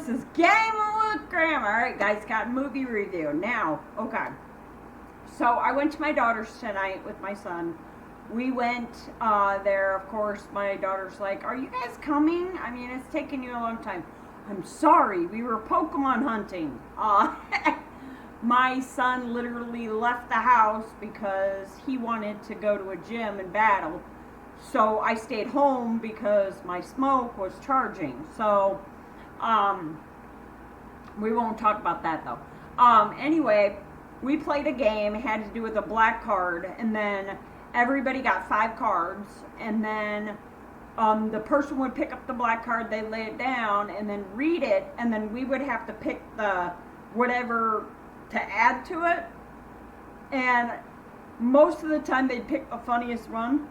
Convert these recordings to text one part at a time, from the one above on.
this is Gaming with Grandma. Alright, guys, got a movie review. Now, okay. So, I went to my daughter's tonight with my son. We went there, of course. My daughter's like, are you guys coming? I mean, it's taken you a long time. I'm sorry, we were Pokemon hunting. My son literally left the house because he wanted to go to a gym and battle. So I stayed home because my smoke was charging. So, we won't talk about that though. Anyway, we played a game, it had to do with a black card, and then everybody got 5 cards, and then the person would pick up the black card, they lay it down, and then read it, and then we would have to pick the whatever to add to it. And most of the time they'd pick the funniest one.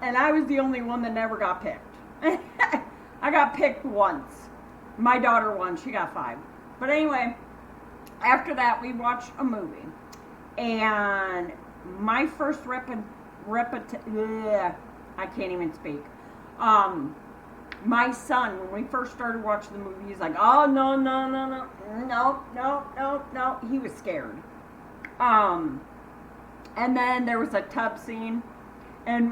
And I was the only one that never got picked. I got picked once. My daughter won, she got 5. But anyway, after that we watched a movie. And my first I can't even speak. My son, when we first started watching the movie, he's like, oh, no. He was scared. And then there was a tub scene, and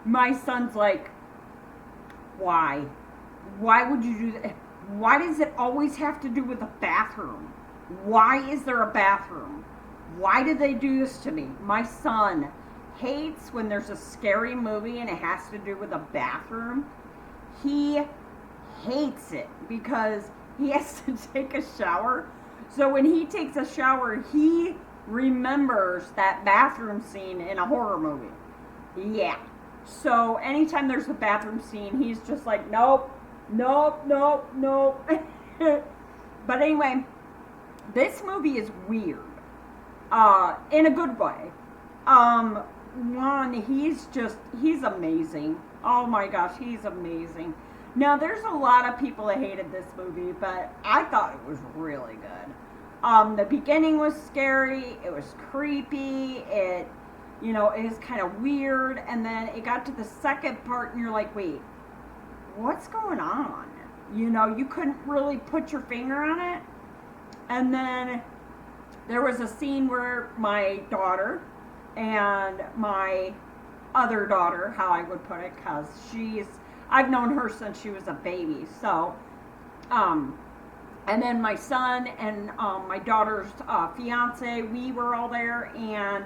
my son's like, why? Why would you do that? Why does it always have to do with a bathroom? Why is there a bathroom? Why did they do this to me? My son hates when there's a scary movie and it has to do with a bathroom. He hates it because he has to take a shower. So when he takes a shower, he remembers that bathroom scene in a horror movie. Yeah. So anytime there's a bathroom scene, he's just like, nope. But anyway, this movie is weird. In a good way. He's amazing. Oh my gosh, he's amazing. Now, there's a lot of people that hated this movie, but I thought it was really good. The beginning was scary, it was creepy, it was kind of weird, and then it got to the second part, and you're like, wait, what's going on? You couldn't really put your finger on it. And then there was a scene where my daughter and my other daughter, how I would put it, because I've known her since she was a baby, so, and then my son and my daughter's fiance, we were all there, and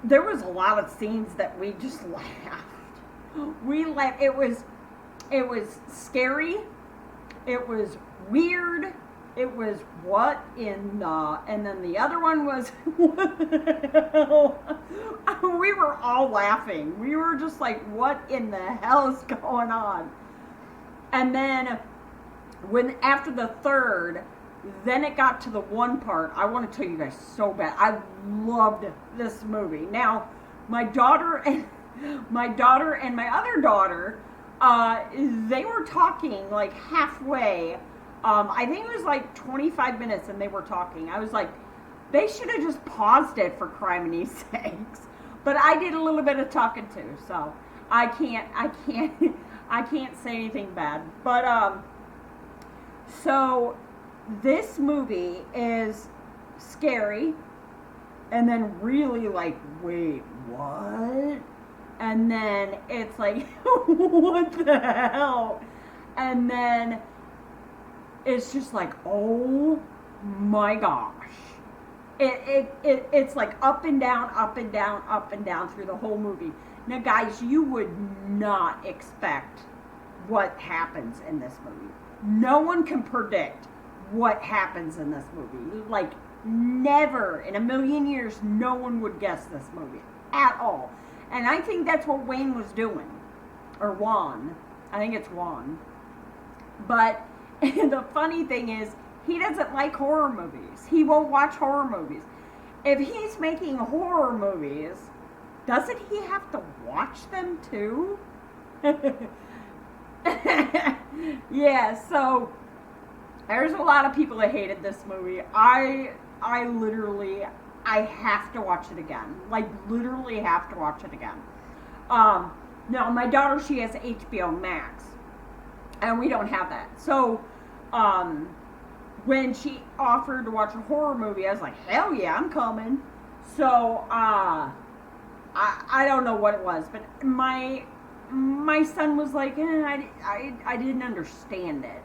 there was a lot of scenes that we just laughed. We laughed. It was scary, it was weird, it was what in the, and then the other one was, what the hell? We were all laughing. We were just like, what in the hell is going on? And then, after the third, then it got to the one part, I want to tell you guys so bad. I loved this movie. Now, my daughter and my other daughter, they were talking like halfway. I think it was like 25 minutes and they were talking. I was like, they should have just paused it for criminy sakes. But I did a little bit of talking too, so I can't say anything bad. But, so this movie is scary and then really like, wait, what? And then it's like, what the hell? And then it's just like, oh my gosh. It's like up and down, up and down, up and down through the whole movie. Now, guys, you would not expect what happens in this movie. No one can predict what happens in this movie. Like, never in a million years, no one would guess this movie at all. And I think that's what Wayne was doing. Or Juan. I think it's Juan. But the funny thing is, he doesn't like horror movies. He won't watch horror movies. If he's making horror movies, doesn't he have to watch them too? Yeah, so there's a lot of people that hated this movie. I have to watch it again. Like, literally have to watch it again. Now, my daughter, she has HBO Max. and we don't have that. So, when she offered to watch a horror movie, I was like, hell yeah, I'm coming. So, I don't know what it was, but my son was like, I didn't understand it.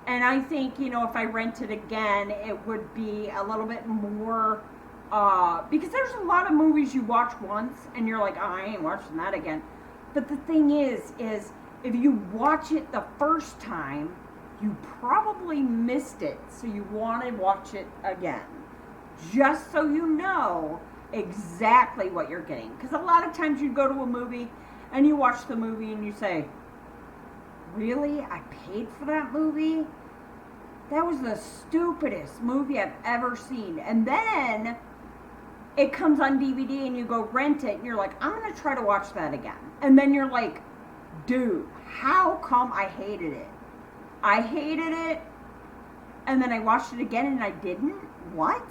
And I think, if I rented again, it would be a little bit more, because there's a lot of movies you watch once and you're like, oh, I ain't watching that again. But the thing is if you watch it the first time, you probably missed it, so you want to watch it again, just so you know exactly what you're getting. Because a lot of times you go to a movie and you watch the movie and you say, really? I paid for that movie? That was the stupidest movie I've ever seen. And then it comes on DVD and you go rent it and you're like, I'm going to try to watch that again. And then you're like, dude, how come I hated it? I hated it, and then I watched it again and I didn't? What?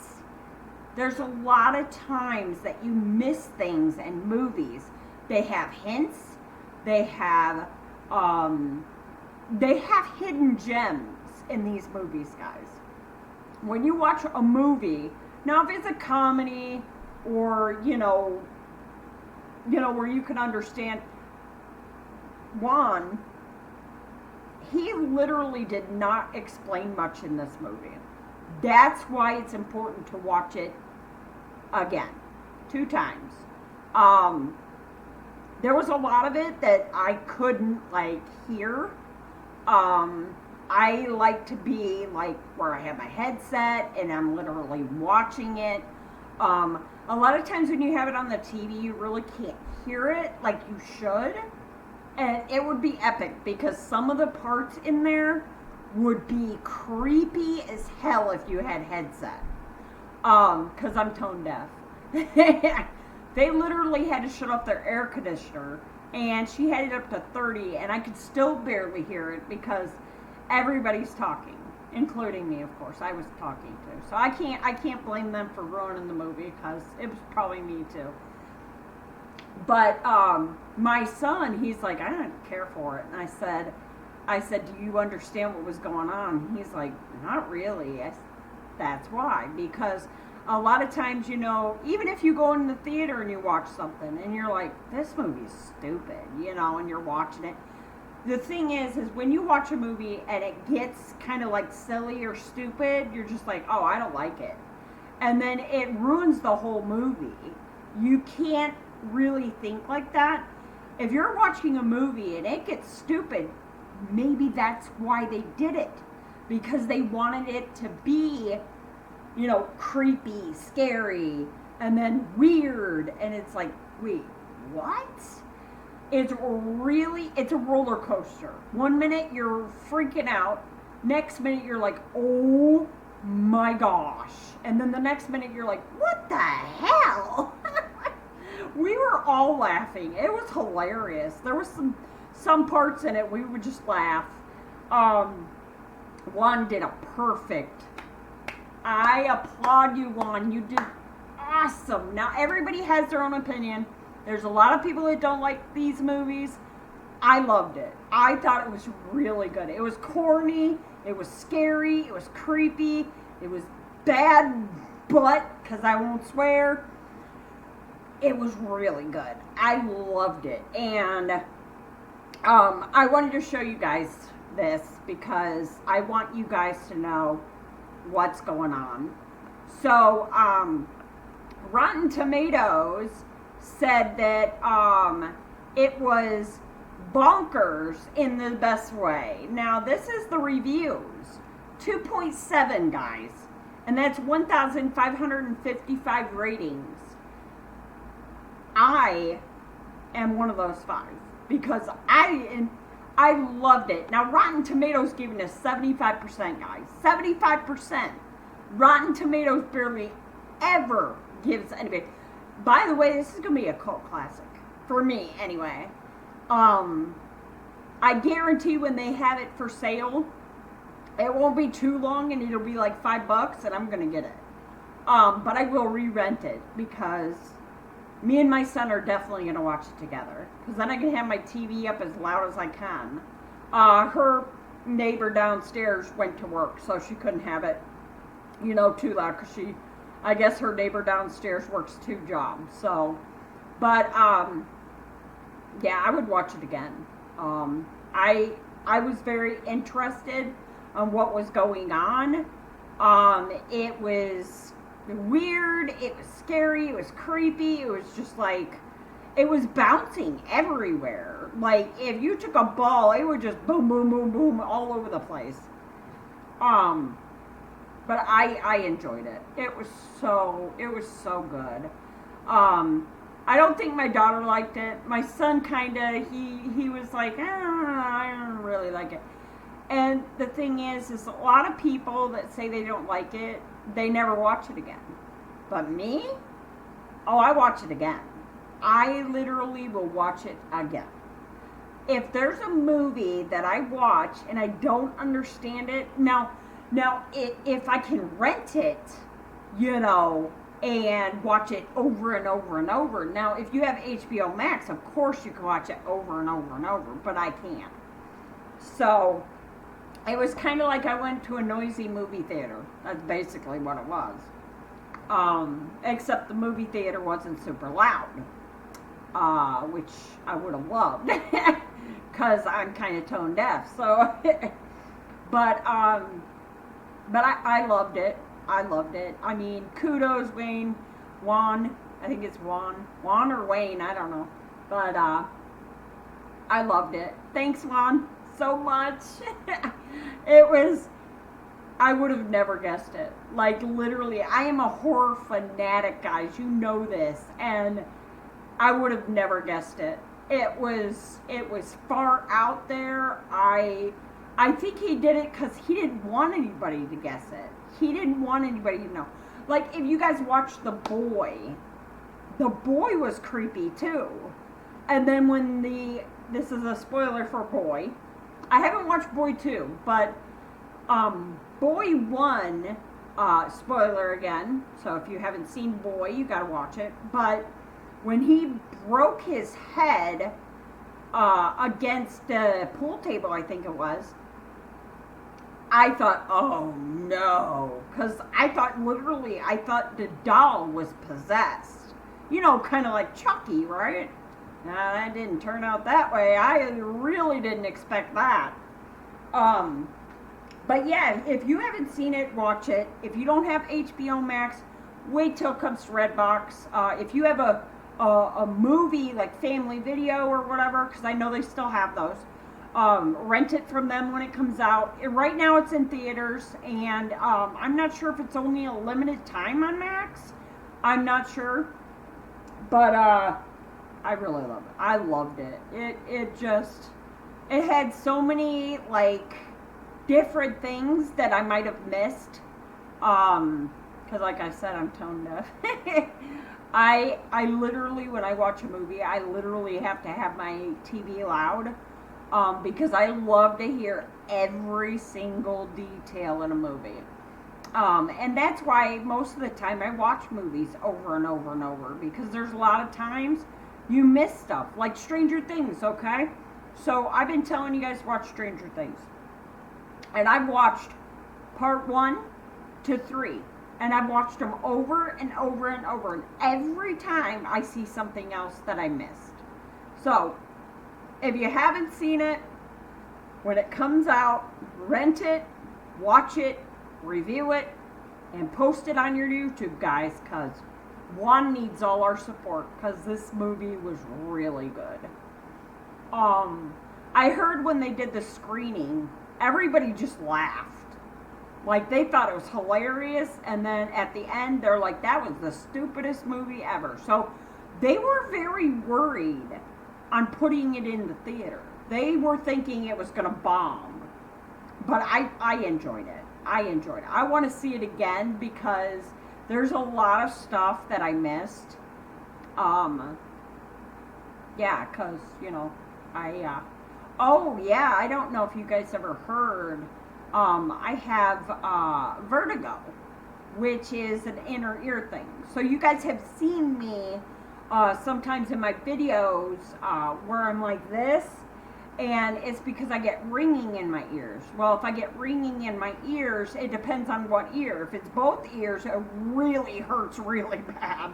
There's a lot of times that you miss things in movies. They have hints. They have hidden gems in these movies, guys. When you watch a movie, now if it's a comedy or, where you can understand, Juan, he literally did not explain much in this movie. That's why it's important to watch it again, 2 times. There was a lot of it that I couldn't hear. I like to be where I have my headset and I'm literally watching it. A lot of times when you have it on the TV, you really can't hear it like you should. And it would be epic because some of the parts in there would be creepy as hell if you had headset. Because I'm tone deaf. They literally had to shut off their air conditioner, and she had it up to 30, and I could still barely hear it because everybody's talking, including me, of course. I was talking too, so I can't blame them for ruining the movie because it was probably me too. But my son, he's like, I don't care for it. And I said, do you understand what was going on? He's like, not really. That's why. Because a lot of times, even if you go in the theater and you watch something and you're like, this movie's stupid, and you're watching it. The thing is when you watch a movie and it gets kind of silly or stupid, you're just like, oh, I don't like it. And then it ruins the whole movie. You can't really think like that. If you're watching a movie and it gets stupid, maybe that's why they did it, because they wanted it to be creepy, scary, and then weird, and it's like, wait, what? It's a roller coaster. 1 minute you're freaking out, next minute you're like, oh my gosh, and then the next minute you're like, what the hell? We were all laughing. It was hilarious. There was some parts in it we would just laugh. Juan did a perfect. I applaud you, Juan. You did awesome. Now, everybody has their own opinion. There's a lot of people that don't like these movies. I loved it. I thought it was really good. It was corny. It was scary. It was creepy. It was bad butt, because I won't swear. It was really good. I loved it. And I wanted to show you guys this because I want you guys to know what's going on. So, Rotten Tomatoes said that it was bonkers in the best way. Now, this is the reviews. 2.7, guys. And that's 1,555 ratings. I am one of those 5 because I loved it. Now, Rotten Tomatoes gave it a 75%, guys. 75%. Rotten Tomatoes barely ever gives anybody. By the way, this is going to be a cult classic. For me, anyway. I guarantee when they have it for sale, it won't be too long and it'll be like $5 and I'm going to get it. But I will re-rent it because me and my son are definitely going to watch it together. Because then I can have my TV up as loud as I can. neighbor downstairs went to work, so she couldn't have it, too loud, because I guess her neighbor downstairs works 2 jobs. So, but yeah, I would watch it again. I was very interested on what was going on. It was weird. It was scary. It was creepy. It was just like, it was bouncing everywhere. Like, if you took a ball, it would just boom, boom, boom, boom all over the place. But I enjoyed it. It was so good. I don't think my daughter liked it. My son kinda, he was like, I don't really like it. And the thing is a lot of people that say they don't like it, they never watch it again. But me? Oh, I watch it again. I literally will watch it again. If there's a movie that I watch and I don't understand it, now if I can rent it, and watch it over and over and over. Now, if you have HBO Max, of course you can watch it over and over and over, but I can't. So, it was kind of like I went to a noisy movie theater. That's basically what it was. Except the movie theater wasn't super loud, which I would have loved, because I'm kind of tone deaf. So, but I loved it. I loved it. I mean, kudos, Juan. I think it's Juan or Wayne. I don't know. But I loved it. Thanks, Juan, so much. I would have never guessed it. Like, literally, I am a horror fanatic, guys. You know this. And I would have never guessed it. It was far out there. I think he did it because he didn't want anybody to guess it. He didn't want anybody to know. Like, if you guys watched The Boy was creepy too. And then when this is a spoiler for Boy. I haven't watched Boy 2, but Boy 1, spoiler again. So if you haven't seen Boy, you gotta watch it. But when he broke his head against the pool table, I think it was, I thought, oh no, because I thought the doll was possessed. Kind of like Chucky, right? That didn't turn out that way. I really didn't expect that. But yeah, if you haven't seen it, watch it. If you don't have HBO Max, wait till it comes to Redbox. If you have a movie like Family Video or whatever, because I know they still have those, rent it from them when it comes out. Right now it's in theaters, and I'm not sure if it's only a limited time on Max. I'm not sure, but I really love it. I loved it. It had so many like different things that I might have missed, because like I said, I'm tone deaf. I literally, when I watch a movie, I literally have to have my TV loud. Because I love to hear every single detail in a movie. And that's why most of the time I watch movies over and over and over, because there's a lot of times you miss stuff, like Stranger Things, okay? So I've been telling you guys to watch Stranger Things. And I've watched part 1 to 3. And I've watched them over and over and over. And every time I see something else that I missed. So, if you haven't seen it, when it comes out, rent it, watch it, review it, and post it on your YouTube, guys, because Juan needs all our support, because this movie was really good. I heard when they did the screening, everybody just laughed. Like, they thought it was hilarious, and then at the end, they're like, that was the stupidest movie ever. So, they were very worried on putting it in the theater. They were thinking it was going to bomb. But I enjoyed it. I want to see it again because there's a lot of stuff that I missed. Yeah, because, oh, yeah, I don't know if you guys ever heard. I have vertigo, which is an inner ear thing. So you guys have seen me sometimes in my videos where I'm like this, And it's because I get ringing in my ears. Well, if I get ringing in my ears, it depends on what ear. If it's both ears, it really hurts really bad.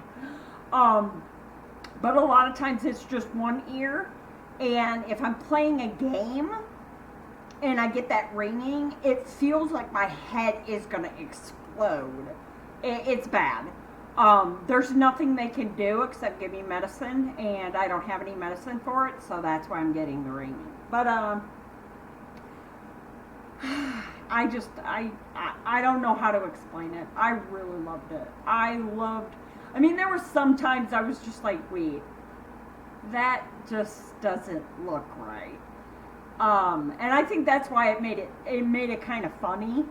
But a lot of times it's just one ear. And if I'm playing a game and I get that ringing, it feels like my head is going to explode. It's bad. There's nothing they can do except give me medicine, and I don't have any medicine for it, so that's why I'm getting the ringing. But I don't know how to explain it. I really loved it. I mean, there were some times I was just like, wait, that just doesn't look right. And I think that's why it made it kind of funny.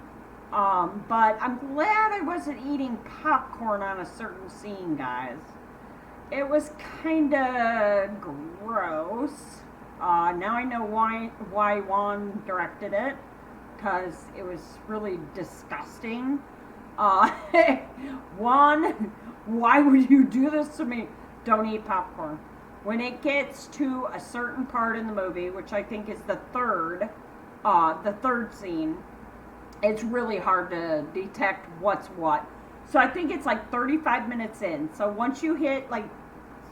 But I'm glad I wasn't eating popcorn on a certain scene, guys. It was kind of gross. Now I know why Juan directed it, because it was really disgusting. Juan, why would you do this to me? Don't eat popcorn. When it gets to a certain part in the movie, which I think is the third scene, it's really hard to detect what's what. So I think it's like 35 minutes in. So once you hit like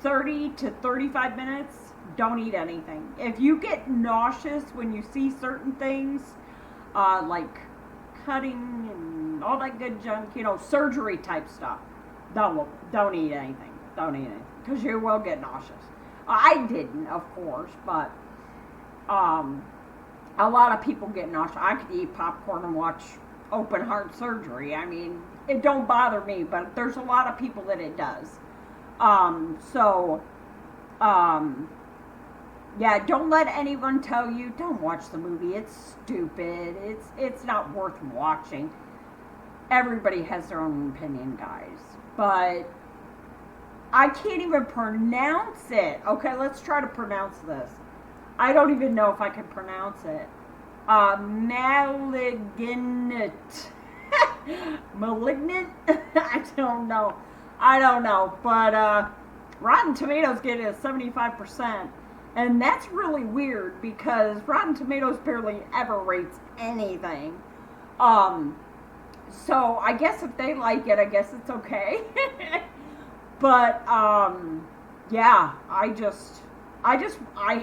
30 to 35 minutes, don't eat anything. If you get nauseous when you see certain things, like cutting and all that good junk, surgery type stuff, don't eat anything. Don't eat anything, because you will get nauseous. I didn't, of course, but a lot of people get nauseous. I could eat popcorn and watch open heart surgery. I mean, it don't bother me, but there's a lot of people that it does. Yeah, don't let anyone tell you, don't watch the movie. It's stupid. It's not worth watching. Everybody has their own opinion, guys. But I can't even pronounce it. Okay, let's try to pronounce this. I don't even know if I can pronounce it. Malignant. Malignant? I don't know. But Rotten Tomatoes get it at 75%. And that's really weird, because Rotten Tomatoes barely ever rates anything. So I guess if they like it, I guess it's okay. But yeah, I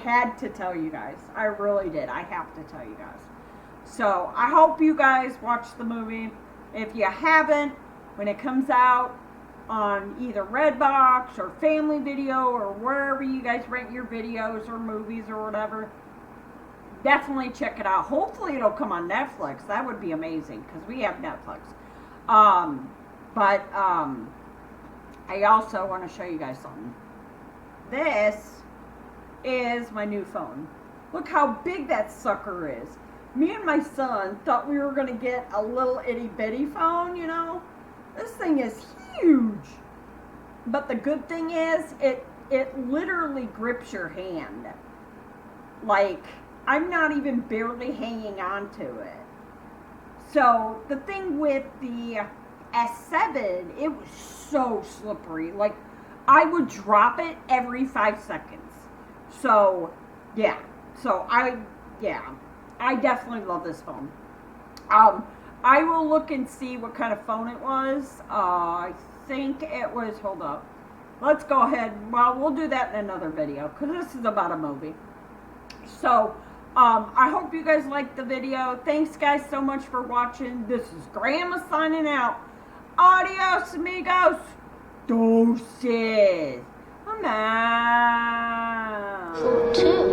had to tell you guys. I really did. I have to tell you guys. So I hope you guys watch the movie. If you haven't, when it comes out on either Redbox or Family Video or wherever you guys rent your videos or movies or whatever, definitely check it out. Hopefully it'll come on Netflix. That would be amazing, because we have Netflix. I also want to show you guys something. This is my new phone. Look how big that sucker is. Me and my son thought we were going to get a little itty bitty phone, This thing is huge. But the good thing is, it literally grips your hand. Like, I'm not even barely hanging on to it. So, the thing with the S7, it was so slippery. Like, I would drop it every 5 seconds. So, yeah. I definitely love this phone. I will look and see what kind of phone it was. I think it was, hold up. Let's go ahead. Well, we'll do that in another video, because this is about a movie. So, I hope you guys liked the video. Thanks, guys, so much for watching. This is Grandma signing out. Adios, amigos. Doses. I'm out. 2.